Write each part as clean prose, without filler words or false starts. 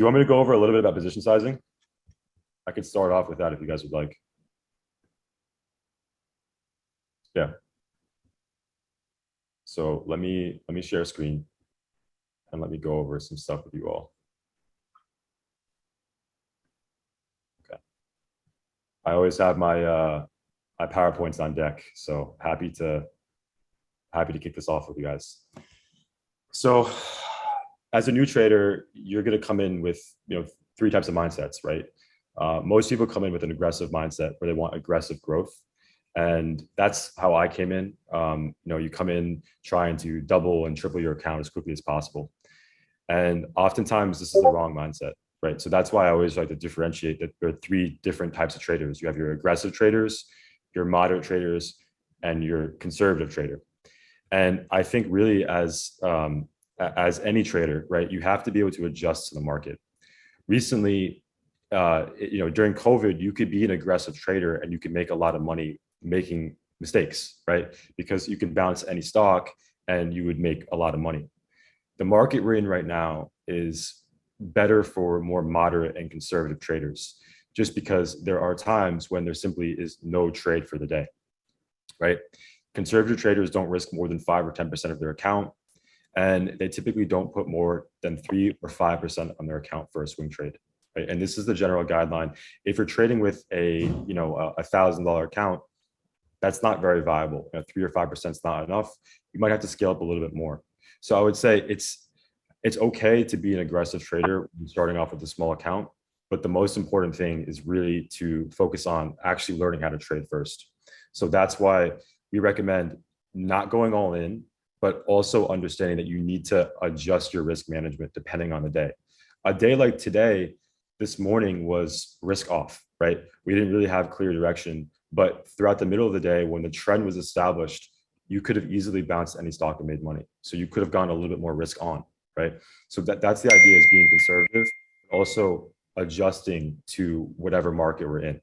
you want me to go over a little bit about position sizing? I could start off with that if you guys would like. Yeah. So let me share a screen and let me go over some stuff with you all. Okay. I always have my PowerPoints on deck, so happy to kick this off with you guys. So, as a new trader, you're going to come in with three types of mindsets, right? Most people come in with an aggressive mindset where they want aggressive growth, and that's how I came in. You come in trying to double and triple your account as quickly as possible, and oftentimes this is the wrong mindset, right? So that's why I always like to differentiate that there are three different types of traders. You have your aggressive traders, your moderate traders, and your conservative trader. And I think really as any trader, right, you have to be able to adjust to the market. Recently, during COVID, you could be an aggressive trader and you can make a lot of money making mistakes, right? Because you can bounce any stock and you would make a lot of money. The market we're in right now is better for more moderate and conservative traders, just because there are times when there simply is no trade for the day, right? Conservative traders don't risk more than 5 or 10% of their account, and they typically don't put more than 3 or 5% on their account for a swing trade. Right? And this is the general guideline. If you're trading with a $1,000 account, that's not very viable. 3 or 5% is not enough. You might have to scale up a little bit more. So I would say it's okay to be an aggressive trader when starting off with a small account, but the most important thing is really to focus on actually learning how to trade first. So that's why we recommend not going all in, but also understanding that you need to adjust your risk management depending on the day. A day like today, this morning was risk off, right? We didn't really have clear direction, but throughout the middle of the day, when the trend was established, you could have easily bounced any stock and made money. So you could have gone a little bit more risk on, right? So that's the idea, is being conservative, also adjusting to whatever market we're in.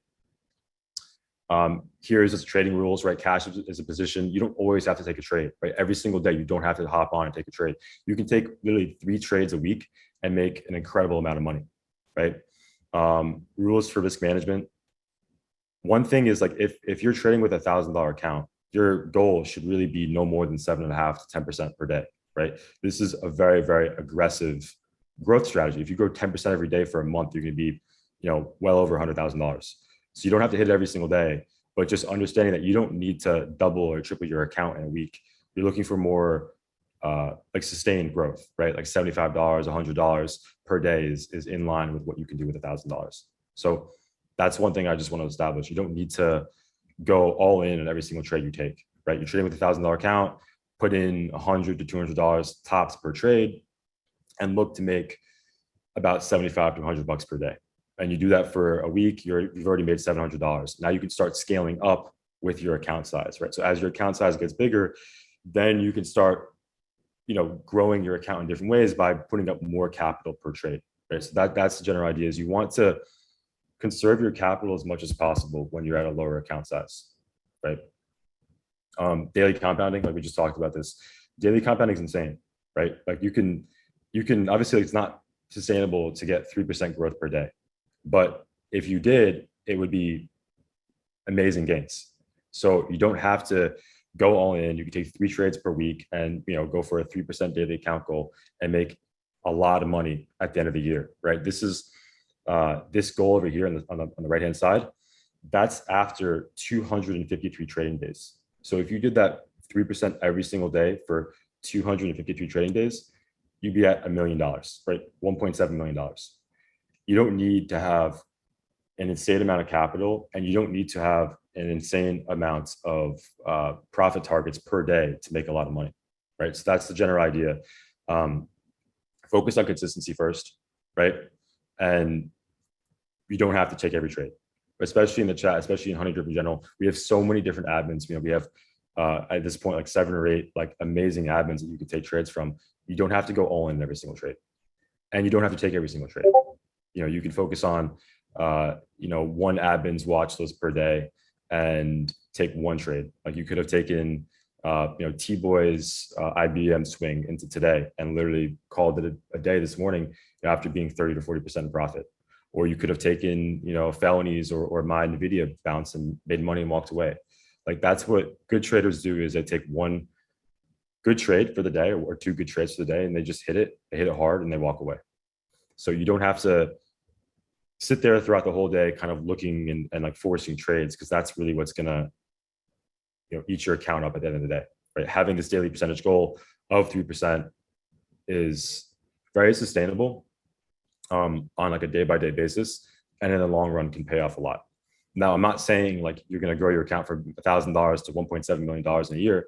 Here's its trading rules, right? Cash is a position. You don't always have to take a trade, right? Every single day, you don't have to hop on and take a trade. You can take literally 3 trades a week and make an incredible amount of money, right? Rules for risk management. One thing is, like, if you're trading with $1,000 account, your goal should really be no more than 7.5 to 10% per day, right? This is a very, very aggressive growth strategy. If you grow 10% every day for a month, you're going to be, well over $100,000. So you don't have to hit it every single day, but just understanding that you don't need to double or triple your account in a week. You're looking for more like sustained growth, right? Like $75, $100 per day is in line with what you can do with $1,000. So that's one thing I just want to establish. You don't need to go all in every single trade you take, right? You're trading with $1,000 account, put in $100 to $200 tops per trade, and look to make about 75 to $100 per day. And you do that for a week, you've already made $700. Now you can start scaling up with your account size, right? So as your account size gets bigger, then you can start, growing your account in different ways by putting up more capital per trade, right? So that's the general idea, is you want to conserve your capital as much as possible when you're at a lower account size, right? Daily compounding, like we just talked about this. Daily compounding is insane, right? Like you can obviously, it's not sustainable to get 3% growth per day, but if you did, it would be amazing gains. So you don't have to go all in. You can take 3 trades per week and go for a 3% daily account goal and make a lot of money at the end of the year, right? This is this goal over here on the right hand side. That's after 253 trading days. So if you did that 3% every single day for 253 trading days, you'd be at $1 million, right? $1.7 million. You don't need to have an insane amount of capital, and you don't need to have an insane amount of profit targets per day to make a lot of money, right? So that's the general idea. Focus on consistency first, right? And you don't have to take every trade, especially in the chat, especially in Honey Drip in general. We have so many different admins. We have at this point like 7 or 8 like amazing admins that you can take trades from. You don't have to go all in every single trade, and you don't have to take every single trade. You can focus on one admin's watch list per day and take 1 trade. Like you could have taken T-Boy's IBM swing into today and literally called it a day this morning after being 30 to 40% in profit. Or you could have taken, felonies or my NVIDIA bounce and made money and walked away. Like that's what good traders do, is they take one good trade for the day or two good trades for the day and they just hit it hard and they walk away. So you don't have to sit there throughout the whole day kind of looking and like forcing trades, because that's really what's going to eat your account up at the end of the day, right? Having this daily percentage goal of 3% is very sustainable on like a day-by-day basis, and in the long run can pay off a lot. Now, I'm not saying like you're going to grow your account from $1,000 to $1.7 million in a year.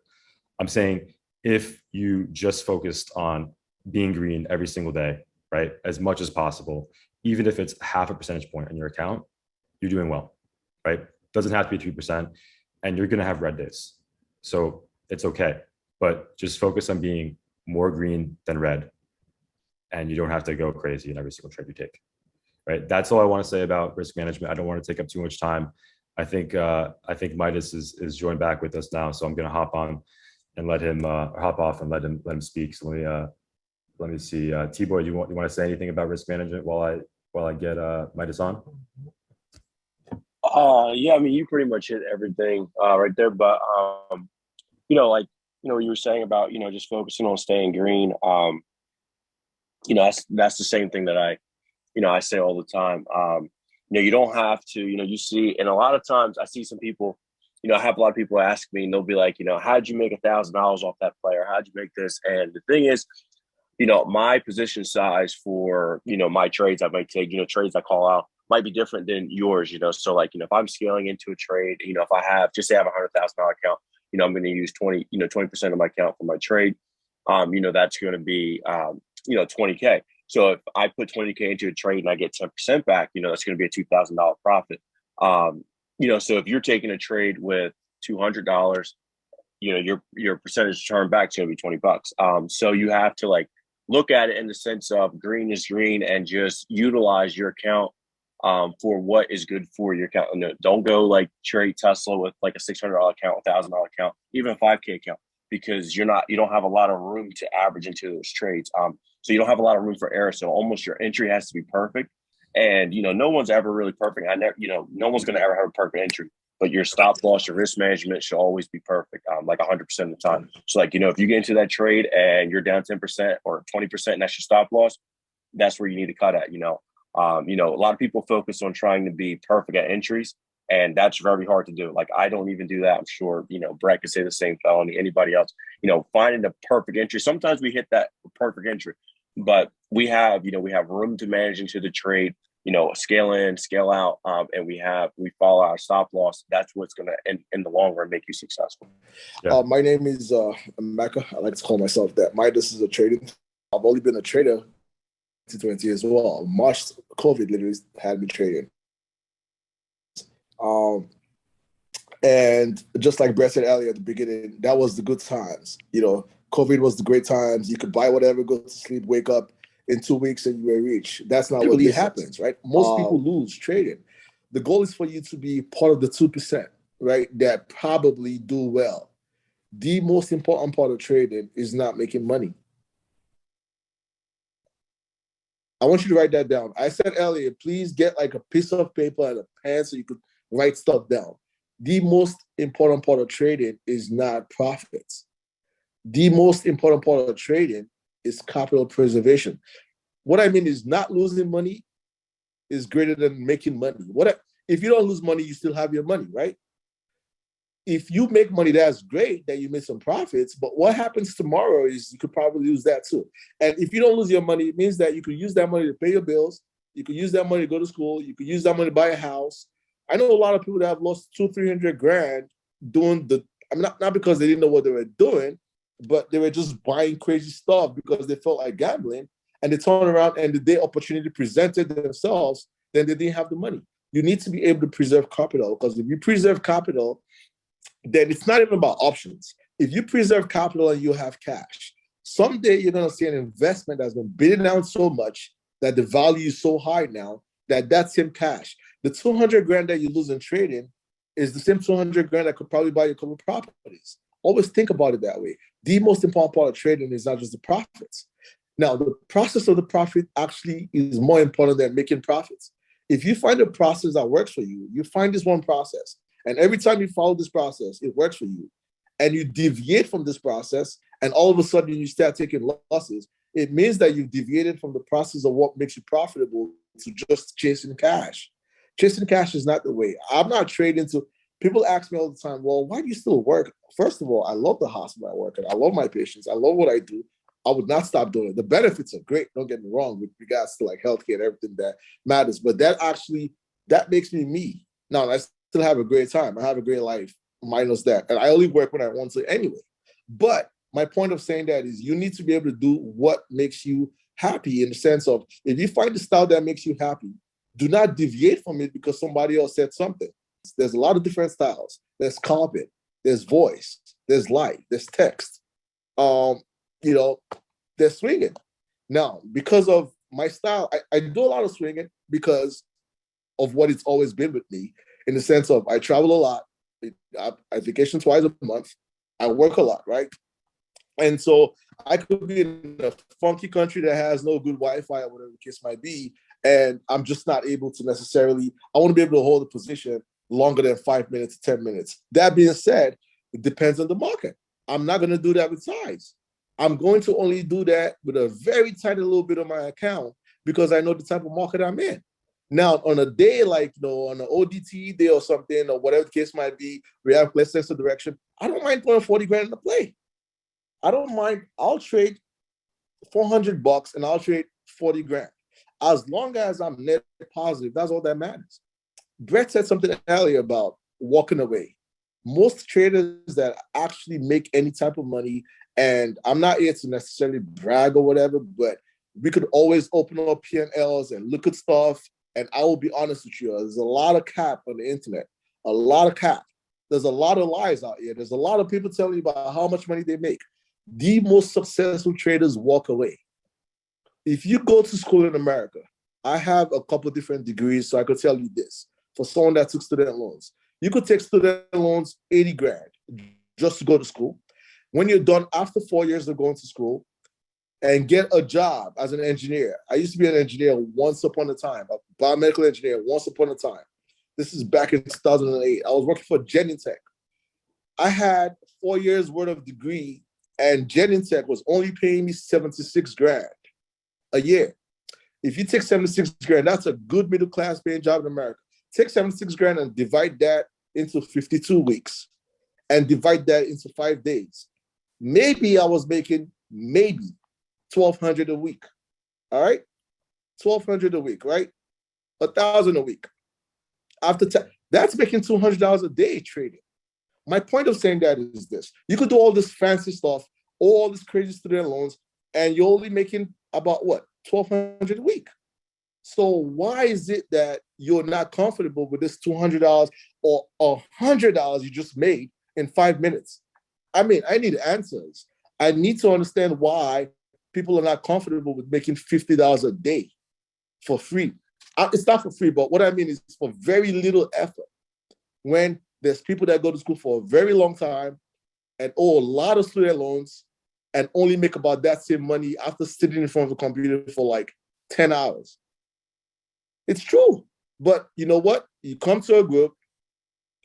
I'm saying if you just focused on being green every single day, right, as much as possible, even if it's half a percentage point on your account, you're doing well, right? Doesn't have to be 3%, and you're going to have red days. So it's okay, but just focus on being more green than red, and you don't have to go crazy in every single trade you take, right? That's all I want to say about risk management. I don't want to take up too much time. I think Midas is joined back with us now, so I'm going to hop on and let him hop off and let him speak. So let me see. T-Boy, you want to say anything about risk management while I get Midas on? Yeah, I mean, you pretty much hit everything right there. But what you were saying about just focusing on staying green. That's the same thing that I say all the time. You don't have to. You see, and a lot of times I see some people. I have a lot of people ask me, and they'll be like, how'd you make $1,000 off that player? How'd you make this? And the thing is, my position size for my trades I might take, trades I call out might be different than yours, so like if I'm scaling into a trade, if I have say I have $100,000 account, I'm going to use 20% of my account for my trade. That's going to be 20K. So if I put 20K into a trade and I get 10% back, that's going to be a $2,000 profit. So if you're taking a trade with $200, your percentage turn back is going to be $20. So you have to like look at it in the sense of green is green and just utilize your account for what is good for your account. Don't go like trade Tesla with like a $600 account, $1,000 account, even a 5K account, because you don't have a lot of room to average into those trades. So you don't have a lot of room for error. So almost your entry has to be perfect. And no one's ever really perfect. No one's going to ever have a perfect entry. But your stop loss, your risk management should always be perfect, like 100% of the time. So like, if you get into that trade and you're down 10% or 20% and that's your stop loss, that's where you need to cut at. A lot of people focus on trying to be perfect at entries, and that's very hard to do. Like, I don't even do that. I'm sure, Brett could say the same, Felony, anybody else, finding the perfect entry. Sometimes we hit that perfect entry, but we have room to manage into the trade, scale in, scale out, and we follow our stop loss. That's what's going to, in the long run, make you successful. Yeah. My name is Mecca. I like to call myself that. Midas is a trading. I've only been a trader 2020 as well. March, COVID literally had me trading. And just like Brett said earlier at the beginning, that was the good times. COVID was the great times. You could buy whatever, go to sleep, wake up in 2 weeks, and you were rich. That's not what really happens, right? Most people lose trading. The goal is for you to be part of the 2%, right, that probably do well. The most important part of trading is not making money. I want you to write that down. I said earlier, please get like a piece of paper and a pen so you could write stuff down. The most important part of trading is not profits. The most important part of trading is capital preservation. What I mean is not losing money is greater than making money. If you don't lose money, you still have your money, right? If you make money, that's great that you made some profits, but what happens tomorrow is you could probably lose that too. And if you don't lose your money, it means that you could use that money to pay your bills. You could use that money to go to school. You could use that money to buy a house. I know a lot of people that have lost 200-300 grand doing not because they didn't know what they were doing, but they were just buying crazy stuff because they felt like gambling, and they turned around and the day opportunity presented themselves, then they didn't have the money. You need to be able to preserve capital, because if you preserve capital, then it's not even about options. If you preserve capital and you have cash, someday you're going to see an investment that's been beaten down so much that the value is so high now that that's same cash. The 200 grand that you lose in trading is the same 200 grand that could probably buy you a couple of properties. Always think about it that way. The most important part of trading is not just the profits. Now, the process of the profit actually is more important than making profits. If you find a process that works for you, you find this one process, and every time you follow this process, it works for you, and you deviate from this process, and all of a sudden you start taking losses, it means that you've deviated from the process of what makes you profitable to just chasing cash. Chasing cash is not the way. I'm not trading to. People ask me all the time, well, why do you still work? First of all, I love the hospital I work at. I love my patients. I love what I do. I would not stop doing it. The benefits are great. Don't get me wrong with regards to like healthcare and everything that matters. But that makes me me. Now, I still have a great time. I have a great life minus that. And I only work when I want to anyway. But my point of saying that is you need to be able to do what makes you happy, in the sense of, if you find the style that makes you happy, do not deviate from it because somebody else said something. There's a lot of different styles. There's carpet, there's voice, there's light, there's text. You know, they're swinging. Now, because of my style, I do a lot of swinging because of what it's always been with me, in the sense of I travel a lot. I vacation twice a month. I work a lot, right? And so I could be in a funky country that has no good Wi-Fi or whatever the case might be, and I'm just not able to necessarily, I want to be able to hold a position longer than 5 minutes, 10 minutes. That being said, it depends on the market. I'm not going to do that with size. I'm going to only do that with a very tiny little bit of my account because I know the type of market I'm in. Now, on a day like, on an ODT day or something, or whatever the case might be, we have less sense of direction, I don't mind throwing 40 grand in the play. I don't mind. I'll trade $400 and I'll trade 40 grand. As long as I'm net positive, that's all that matters. Brett said something earlier about walking away. Most traders that actually make any type of money, and I'm not here to necessarily brag or whatever, but we could always open up P&Ls and look at stuff. And I will be honest with you, there's a lot of cap on the internet, a lot of cap. There's a lot of lies out here. There's a lot of people telling you about how much money they make. The most successful traders walk away. If you go to school in America, I have a couple of different degrees, so I could tell you this. For someone that took student loans, you could take student loans 80 grand just to go to school. When you're done after 4 years of going to school and get a job as an engineer. I used to be an engineer once upon a time, a biomedical engineer once upon a time. This is back in 2008. I was working for Genentech. I had 4 years worth of degree, and Genentech was only paying me 76 grand a year. If you take 76 grand, that's a good middle class paying job in America. Take 76 grand and divide that into 52 weeks and divide that into 5 days. Maybe I was making $1,200 a week. All right? $1,200 a week, right? $1,000 a week. That's making $200 a day trading. My point of saying that is this. You could do all this fancy stuff, all this crazy student loans, and you're only making about what? $1,200 a week. So why is it that you're not comfortable with this $200 or $100 you just made in 5 minutes? I mean, I need answers. I need to understand why people are not comfortable with making $50 a day for free. It's not for free, but what I mean is for very little effort. When there's people that go to school for a very long time and owe a lot of student loans and only make about that same money after sitting in front of a computer for like 10 hours. It's true. But you know what? You come to a group,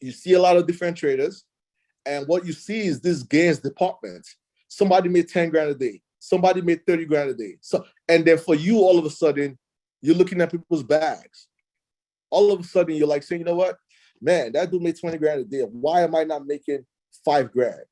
you see a lot of different traders, and what you see is this gains department. Somebody made 10 grand a day. Somebody made 30 grand a day. So, and then for you, all of a sudden, you're looking at people's bags. All of a sudden, you're like saying, you know what? Man, that dude made 20 grand a day. Why am I not making 5 grand?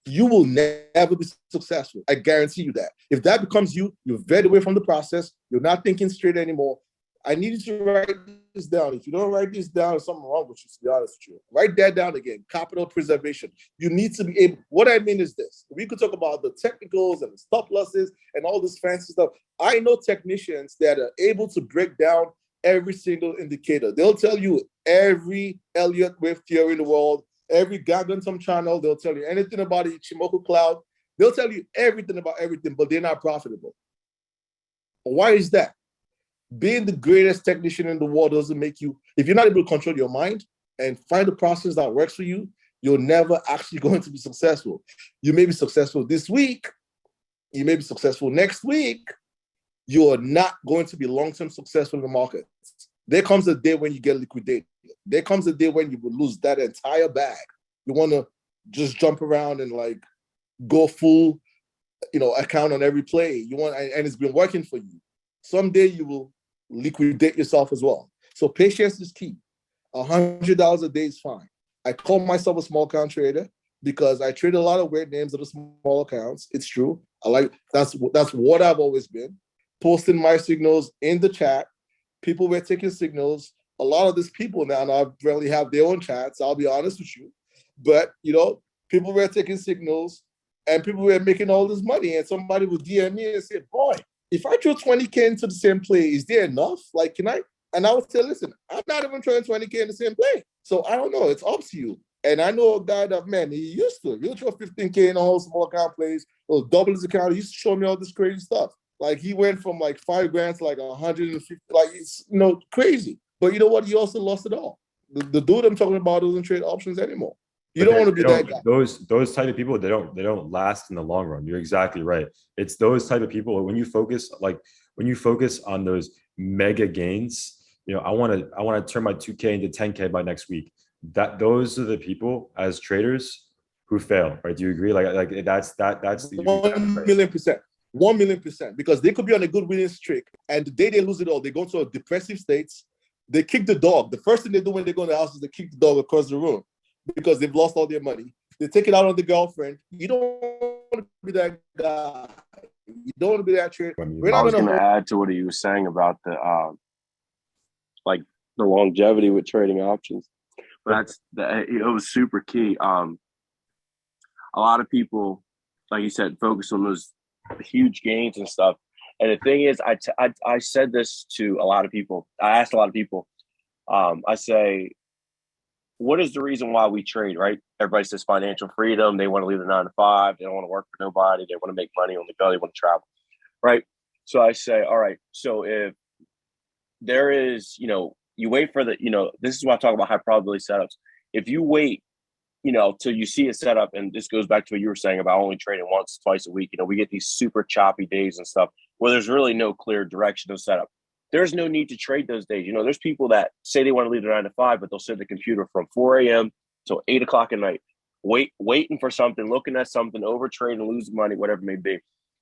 You will never be successful. I guarantee you that. If that becomes you, you're veered away from the process. You're not thinking straight anymore. I need you to write this down. If you don't write this down, there's something wrong with you, to be honest with you. Write that down again. Capital preservation. You need to be able, what I mean is this. We could talk about the technicals and the stop losses and all this fancy stuff. I know technicians that are able to break down every single indicator. They'll tell you every Elliott wave theory in the world, every Gargantum channel. They'll tell you anything about the Ichimoku cloud. They'll tell you everything about everything, but they're not profitable. Why is that? Being the greatest technician in the world doesn't make you, if you're not able to control your mind and find a process that works for you, you're never actually going to be successful. You may be successful this week, you may be successful. Next week, you are not going to be long-term successful in the market. There comes a day when you get liquidated. There comes a day when you will lose that entire bag. You want to just jump around and like go full, account on every play. You want, and it's been working for you. Someday you will liquidate yourself as well. So patience is key. $100 a day is fine. I call myself a small account trader because I trade a lot of weird names of the small accounts. It's true. That's what I've always been. Posting my signals in the chat. People were taking signals. A lot of these people now really have their own chats. I'll be honest with you. But, people were taking signals and people were making all this money. And somebody would DM me and say, boy, if I throw 20K into the same play, is there enough? Like, can I? And I would say, listen, I'm not even throwing 20K in the same play. So I don't know. It's up to you. And I know a guy that, man, he used to. He'll throw 15K in all small account plays. He'll double his account. He used to show me all this crazy stuff. Like, he went from like $5,000 to like 150, like, it's, crazy. But you know what? He also lost it all. The dude I'm talking about doesn't trade options anymore. You don't want to be that guy. Those type of people, they don't last in the long run. You're exactly right. It's those type of people. When you focus on those mega gains, I want to turn my 2K into 10K by next week. Those are the people as traders who fail, right? Do you agree? Like that's 1,000,000%. 1,000,000%. Because they could be on a good winning streak, and the day they lose it all, they go to a depressive state. They kick the dog. The first thing they do when they go in the house is they kick the dog across the room because they've lost all their money. They take it out on the girlfriend. You don't want to be that guy. You don't want to be that trader. I was going to add to what he was saying about the longevity with trading options. But it was super key. A lot of people, like you said, focus on those huge gains and stuff. And the thing is, I said this to a lot of people. I asked a lot of people. I say, what is the reason why we trade, right? Everybody says financial freedom. They want to leave their 9 to 5. They don't want to work for nobody. They want to make money on the go. They want to travel, right? So I say, all right, so if there is, you wait for this is why I talk about high probability setups. If you wait, till you see a setup, and this goes back to what you were saying about only trading once, twice a week. We get these super choppy days and stuff where there's really no clear direction of setup. There's no need to trade those days. There's people that say they want to leave their 9 to 5, but they'll sit at the computer from 4 a.m. till 8 o'clock at night, waiting for something, looking at something, over trading, losing money, whatever it may be.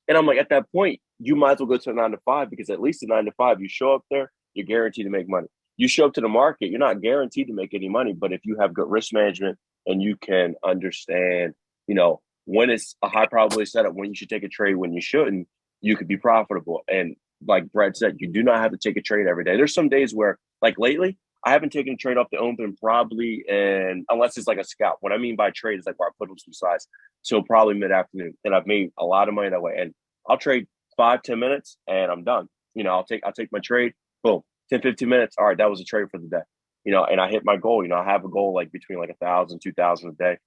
And I'm like, at that point, you might as well go to a 9 to 5, because at least a 9 to 5, you show up there, you're guaranteed to make money. You show up to the market, you're not guaranteed to make any money, but if you have good risk management and you can understand, when it's a high probability setup, when you should take a trade, when you shouldn't, you could be profitable. And like Brad said, you do not have to take a trade every day. There's some days where, like lately, I haven't taken a trade off the open probably, and unless it's like a scalp. What I mean by trade is like where I put them some size till probably mid-afternoon, and I've made a lot of money that way. And I'll trade 5-10 minutes and I'm done. I'll take my trade, boom, 10-15 minutes. All right, that was a trade for the day. And I hit my goal. I have a goal like between like 1,000, 2,000 a day.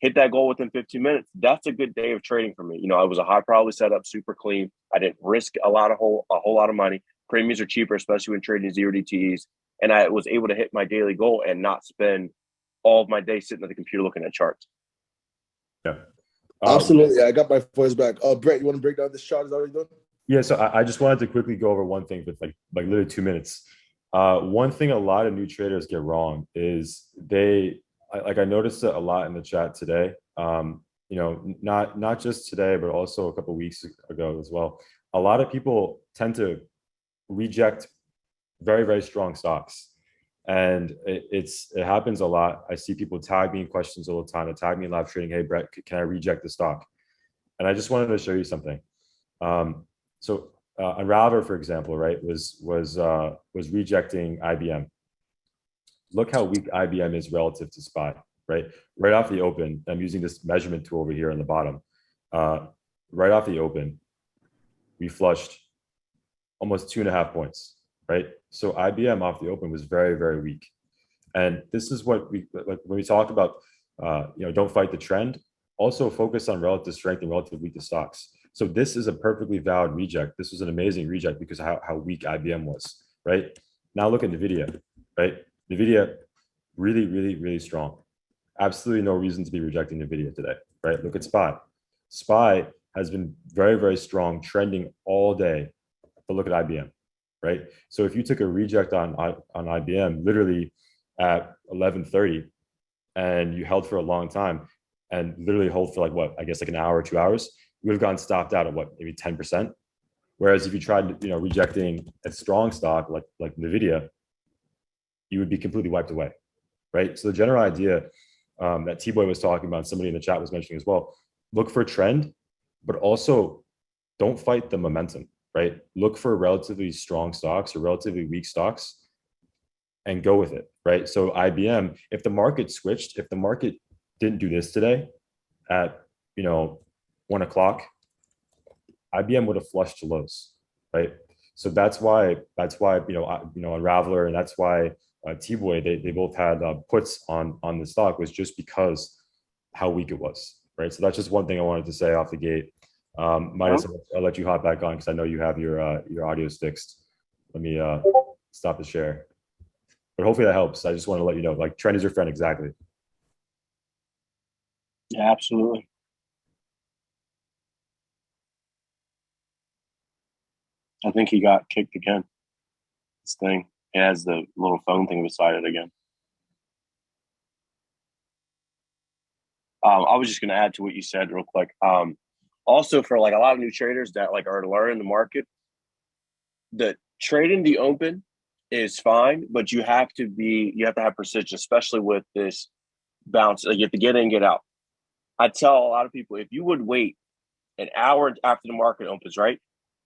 Hit that goal within 15 minutes. That's a good day of trading for me. It was a high probability setup, super clean. I didn't risk a whole lot of money. Premiums are cheaper, especially when trading zero DTEs. And I was able to hit my daily goal and not spend all of my day sitting at the computer looking at charts. Yeah, absolutely. I got my voice back. Brett, you want to break down this chart? Is that what you're doing? Yeah. So I just wanted to quickly go over one thing with like literally 2 minutes. One thing a lot of new traders get wrong is I noticed it a lot in the chat today. Not just today, but also a couple of weeks ago as well. A lot of people tend to reject very, very strong stocks, and it happens a lot. I see people tag me in questions all the time. They tag me in live trading. Hey, Brett, can I reject the stock? And I just wanted to show you something. So Unraver, for example, right, was rejecting IBM. Look how weak IBM is relative to SPY, right? Right off the open, I'm using this measurement tool over here on the bottom. Right off the open, we flushed almost 2.5 points, right? So IBM off the open was very, very weak. And this is what when we talk about, don't fight the trend, also focus on relative strength and relative weakness stocks. So this is a perfectly valid reject. This was an amazing reject because of how weak IBM was, right? Now look at NVIDIA, right? NVIDIA, really, really, really strong. Absolutely no reason to be rejecting NVIDIA today, right? Look at SPY. SPY has been very, very strong, trending all day. But look at IBM, right? So if you took a reject on IBM literally at 11:30 and you held for a long time and literally hold for like what, I guess like an hour or 2 hours, you would have gotten stopped out at what, maybe 10%. Whereas if you tried, rejecting a strong stock like Nvidia, you would be completely wiped away, right? So the general idea that T-Boy was talking about, somebody in the chat was mentioning as well, look for a trend, but also don't fight the momentum, right? Look for relatively strong stocks or relatively weak stocks and go with it, right? So IBM, if the market switched, if the market didn't do this today at 1 o'clock, IBM would have flushed to lows, right? So that's why Unraveler, and that's why T-Boy, they both had puts on the stock, was just because how weak it was, right? So that's just one thing I wanted to say off the gate. Midas, I'll let you hop back on because I know you have your audio fixed. Let me stop the share. But hopefully that helps. I just want to let you know, like, trend is your friend, exactly. Yeah, absolutely. I think he got kicked again. This thing, it has the little phone thing beside it again. I was just going to add to what you said real quick. Also, for like a lot of new traders that like are learning the market, the trading the open is fine, but you have to have precision, especially with this bounce. Like you have to get in, get out. I tell a lot of people, if you would wait an hour after the market opens, right?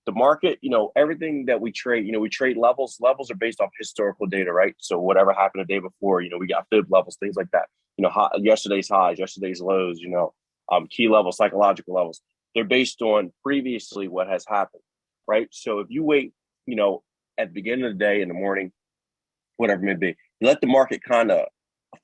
The market, everything that we trade, we trade levels. Levels are based off historical data, right? So whatever happened the day before, we got fib levels, things like that. Yesterday's highs, yesterday's lows, key levels, psychological levels. They're based on previously what has happened, right? So if you wait, at the beginning of the day, in the morning, whatever it may be, let the market kind of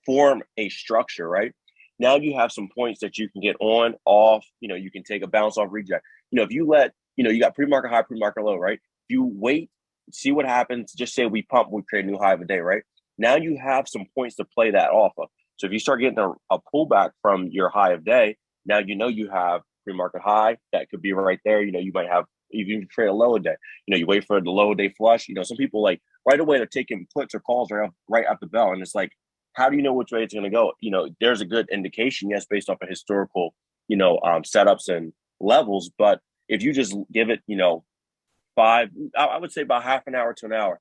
form a structure, right? Now you have some points that you can get on, off, you can take a bounce off reject. If you let, you got pre-market high, pre-market low, right? If you wait, see what happens, just say we pump, we create a new high of a day, right? Now you have some points to play that off of. So if you start getting a pullback from your high of day, now you have pre-market high, that could be right there. You might have, you can trade a low a day. You wait for the low day flush. Some people like right away they're taking puts or calls right up the bell. And it's like, how do you know which way it's going to go? There's a good indication, yes, based off of historical, setups and levels. But if you just give it, I would say about half an hour to an hour,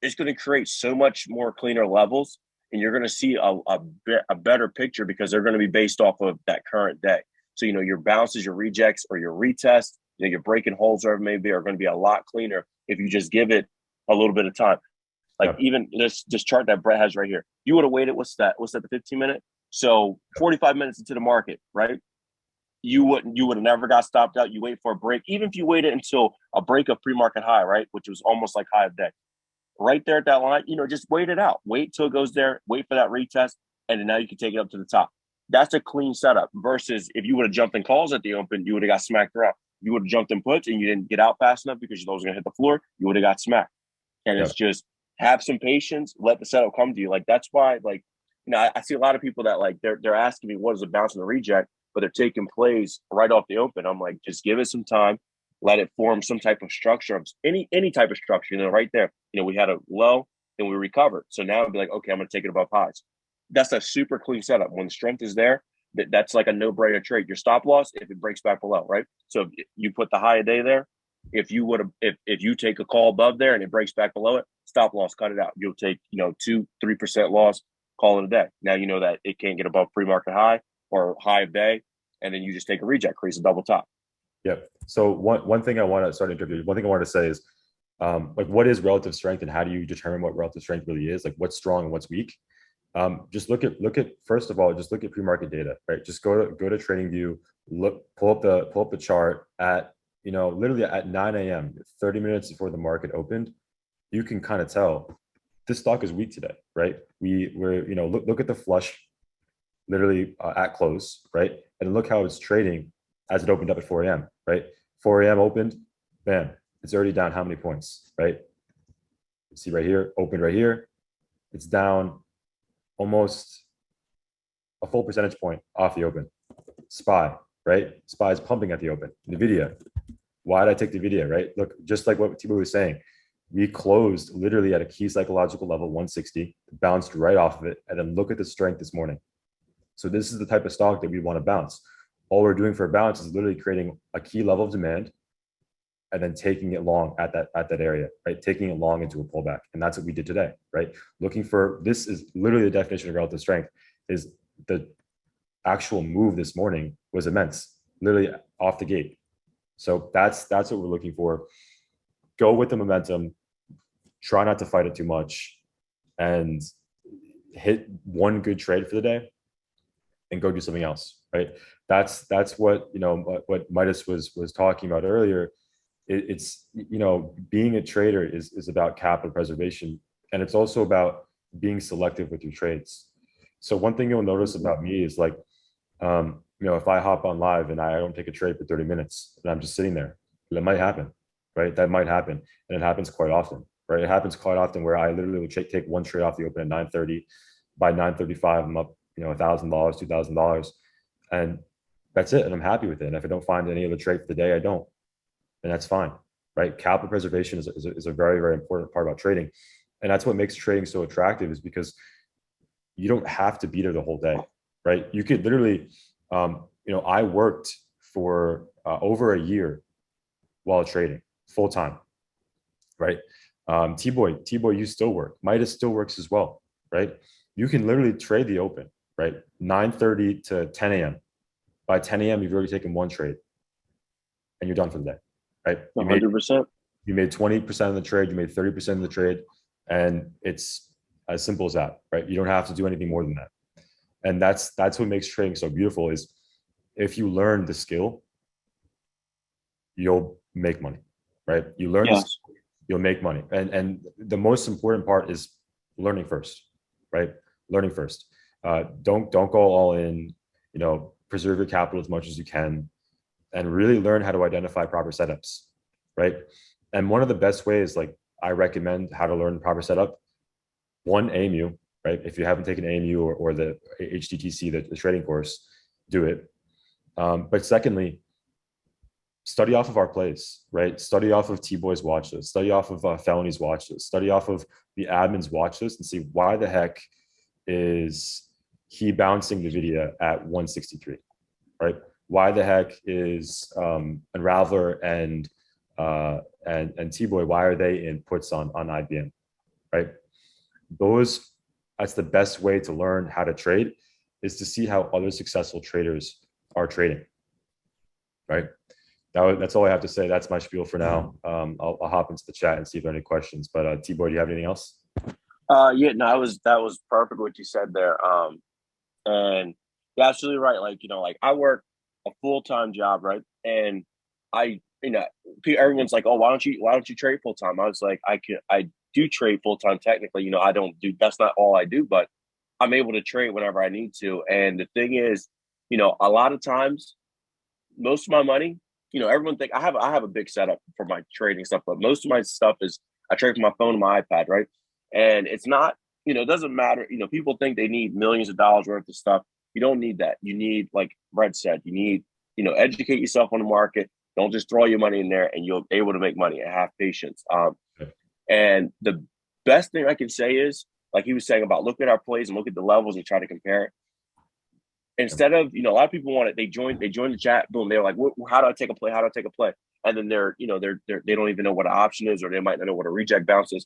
it's going to create so much more cleaner levels, and you're going to see a better picture because they're going to be based off of that current day. So, your bounces, your rejects, or your retests, your breaking holes, whatever it may be, are going to be a lot cleaner if you just give it a little bit of time. Like even this chart that Brett has right here, you would have waited. What's that? The 15-minute? So 45 minutes into the market, right? You would have never got stopped out. You wait for a break. Even if you waited until a break of pre-market high, right? Which was almost like high of day. Right there at that line, just wait it out. Wait till it goes there. Wait for that retest. And then now you can take it up to the top. That's a clean setup versus if you would have jumped in calls at the open, you would have got smacked around. You would have jumped in puts and you didn't get out fast enough because you thought it was going to hit the floor. You would have got smacked. And it's just have some patience, let the setup come to you. Like that's why, like, I see a lot of people that like they're asking me what is a bounce and a reject, but they're taking plays right off the open. I'm like, just give it some time, let it form some type of structure, any type of structure. Right there, we had a low, then we recovered. So now I'd be like, okay, I'm going to take it above highs. That's a super clean setup. When strength is there, that's like a no-brainer trade. Your stop loss if it breaks back below, right? So if you put the high a day there. If you take a call above there and it breaks back below it, stop loss, cut it out. You'll take 2-3% loss, call it a day. Now you know that it can't get above pre-market high or high of day, and then you just take a reject, crease a double top. Yep. So one thing I want to one thing I want to say is like what is relative strength and how do you determine what relative strength really is? Like what's strong and what's weak? Just look at first of all, just look at pre-market data, right? Just go to TradingView, pull up the chart at literally at 9 a.m., 30 minutes before the market opened, you can kind of tell this stock is weak today, right? We're look at the flush literally at close, right? And look how it's trading as it opened up at 4 a.m., right? 4 a.m. opened, bam, it's already down how many points, right? See right here, opened right here, it's down almost a full percentage point off the open. SPY, right? SPY is pumping at the open. NVIDIA. Why did I take NVIDIA, right? Look, just like what Thibaut was saying, we closed literally at a key psychological level, 160, bounced right off of it, and then look at the strength this morning. So this is the type of stock that we want to bounce. All we're doing for a bounce is literally creating a key level of demand and then taking it long at that area, right? Taking it long into a pullback. And that's what we did today, right? Looking for, this is literally the definition of relative strength, is the actual move this morning was immense, literally off the gate. So that's what we're looking for. Go with the momentum, try not to fight it too much, and hit one good trade for the day and go do something else, right? That's what, what Midas was talking about earlier. It's, being a trader is about capital preservation, and it's also about being selective with your trades. So one thing you'll notice about me is like, if I hop on live and I don't take a trade for 30 minutes and I'm just sitting there, that might happen, right? That might happen. And it happens quite often, right? It happens quite often where I literally would take one trade off the open at 9:30. By 9:35, I'm up, $1,000, $2,000. And that's it. And I'm happy with it. And if I don't find any other trade for the day, I don't. And that's fine, right? Capital preservation is a very, very important part about trading. And that's what makes trading so attractive, is because you don't have to be there the whole day, right? You could literally, I worked for over a year while trading full time, right? T-Boy, you still work. Midas still works as well, right? You can literally trade the open, right? 9:30 to 10 a.m. By 10 a.m., you've already taken one trade and you're done for the day, right? 100%. You made 20% of the trade, you made 30% of the trade, and it's as simple as that, right? You don't have to do anything more than that. And that's what makes trading so beautiful, is if you learn the skill, you'll make money, right? You learn the skill, you'll make money. And the most important part is learning first, right? Learning first. Don't go all in, preserve your capital as much as you can, and really learn how to identify proper setups, right? And one of the best ways, like, I recommend how to learn proper setup, one, AMU, right? If you haven't taken AMU or the HTTC, the trading course, do it. But secondly, study off of our plays, right? Study off of T-Boy's watch list, study off of Felony's watch list, study off of the admin's watch list, and see why the heck is he bouncing NVIDIA at 163, right? Why the heck is Unraveler and T-Boy, why are they in puts on IBM, right? That's the best way to learn how to trade, is to see how other successful traders are trading, right? That's all I have to say. That's my spiel for now. I'll hop into the chat and see if there are any questions. But T-Boy, do you have anything else? That was perfect what you said there. And you're absolutely right. Like I work a full-time job, right? And everyone's like, oh, why don't you trade full-time? I was like, I do trade full-time technically. That's not all I do, but I'm able to trade whenever I need to. And the thing is, a lot of times, most of my money, everyone think I have a big setup for my trading stuff, but most of my stuff is I trade from my phone and my iPad, right? And it's not, it doesn't matter. People think they need millions of dollars worth of stuff. You don't need that. You need, like Brett said, you need, educate yourself on the market. Don't just throw your money in there, and you'll be able to make money, and have patience. And the best thing I can say is, like he was saying about look at our plays and look at the levels and try to compare it. Instead of, a lot of people want it. They join the chat. Boom. They're like, how do I take a play? How do I take a play? And then they don't even know what an option is, or they might not know what a reject bounce is.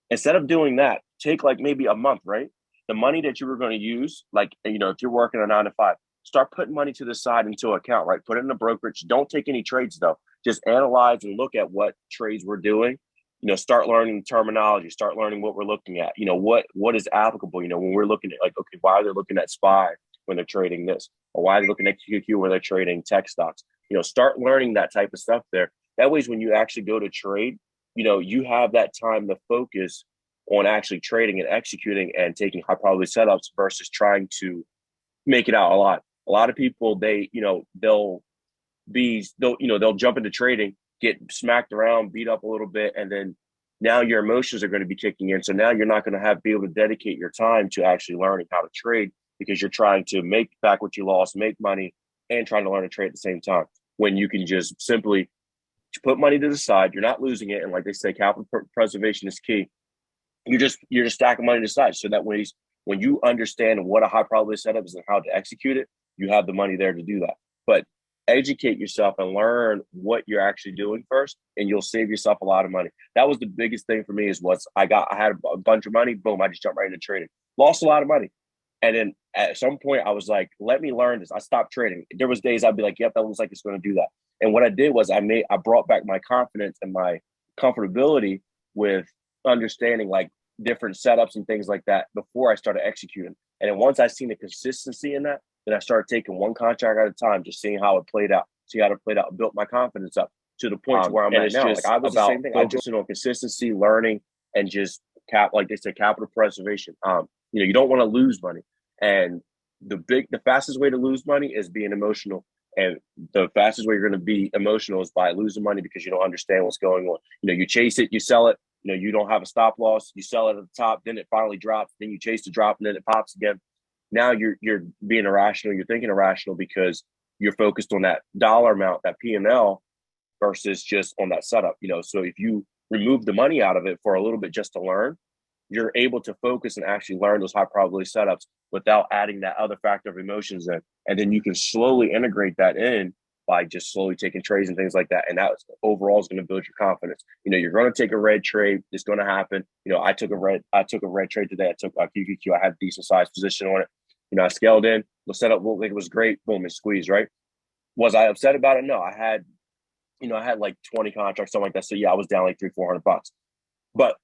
Instead of doing that, take like maybe a month, right? The money that you were going to use, like, if you're working a 9 to 5, start putting money to the side into an account, right? Put it in a brokerage. Don't take any trades though. Just analyze and look at what trades we're doing. Start learning terminology, start learning what we're looking at. What is applicable, when we're looking at, like, okay, why are they looking at SPY when they're trading this? Or why are they looking at QQQ when they're trading tech stocks? Start learning that type of stuff there. That way, when you actually go to trade, you have that time to focus on actually trading and executing and taking high probability setups versus trying to make it out a lot. A lot of people, they'll jump into trading, get smacked around, beat up a little bit, and then now your emotions are going to be kicking in. So now you're not going to be able to dedicate your time to actually learning how to trade, because you're trying to make back what you lost, make money, and trying to learn to trade at the same time, when you can just simply put money to the side. You're not losing it. And like they say, capital preservation is key. You're just stacking money to the side, so that when you understand what a high probability setup is and how to execute it, you have the money there to do that. But educate yourself and learn what you're actually doing first, and you'll save yourself a lot of money. That was the biggest thing for me, is I had a bunch of money, boom, I just jumped right into trading. Lost a lot of money. And then at some point I was like, let me learn this. I stopped trading. There was days I'd be like, yep, that looks like it's going to do that. And what I did was I brought back my confidence and my comfortability with understanding like different setups and things like that before I started executing. And then once I seen the consistency in that, then I started taking one contract at a time, just seeing how it played out, built my confidence up to the point where I'm at now. Like I was the same thing. I just on consistency, learning, and just like they said, capital preservation. You don't want to lose money. And the fastest way to lose money is being emotional. And the fastest way you're going to be emotional is by losing money because you don't understand what's going on. You chase it, you sell it, you don't have a stop loss, you sell it at the top, then it finally drops, then you chase the drop, and then it pops again. Now you're being irrational, you're thinking irrational because you're focused on that dollar amount, that P&L, versus just on that setup. So if you remove the money out of it for a little bit just to learn, you're able to focus and actually learn those high probability setups without adding that other factor of emotions in. And then you can slowly integrate that in by just slowly taking trades and things like that. And that overall is going to build your confidence. You're going to take a red trade. It's going to happen. I took a red trade today. I took a QQQ. I had a decent sized position on it. I scaled in. The setup looked like it was great. Boom, it squeezed, right? Was I upset about it? No, I had like 20 contracts, something like that. So yeah, I was down like $300-400. But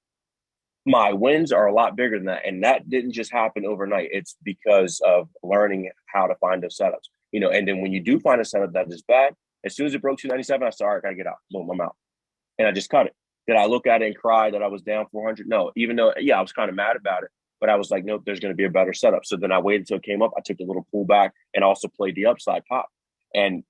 my wins are a lot bigger than that. And that didn't just happen overnight. It's because of learning how to find those setups. And then when you do find a setup that is bad, as soon as it broke 297, I said, all right, I gotta get out. Boom, I'm out. And I just cut it. Did I look at it and cry that I was down 400? No, even though, yeah, I was kind of mad about it, but I was like, nope, there's going to be a better setup. So then I waited until it came up. I took a little pullback and also played the upside pop. And,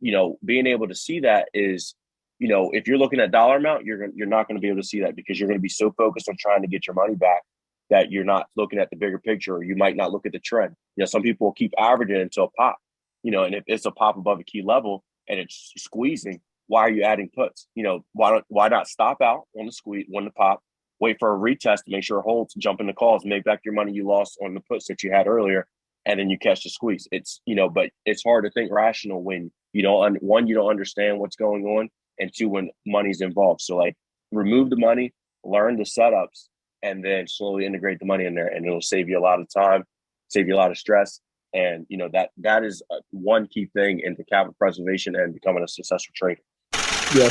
being able to see that is, if you're looking at dollar amount, you're not going to be able to see that because you're going to be so focused on trying to get your money back that you're not looking at the bigger picture, or you might not look at the trend. Some people will keep averaging until a pop, and if it's a pop above a key level and it's squeezing, why are you adding puts? Why not stop out on the squeeze, when the pop, wait for a retest to make sure it holds, jump in the calls, make back your money you lost on the puts that you had earlier, and then you catch the squeeze. It's, but it's hard to think rational when you don't understand what's going on, and two, when money's involved. So like remove the money, learn the setups, and then slowly integrate the money in there, and it'll save you a lot of time, save you a lot of stress. And that is one key thing into capital preservation and becoming a successful trader. Yeah.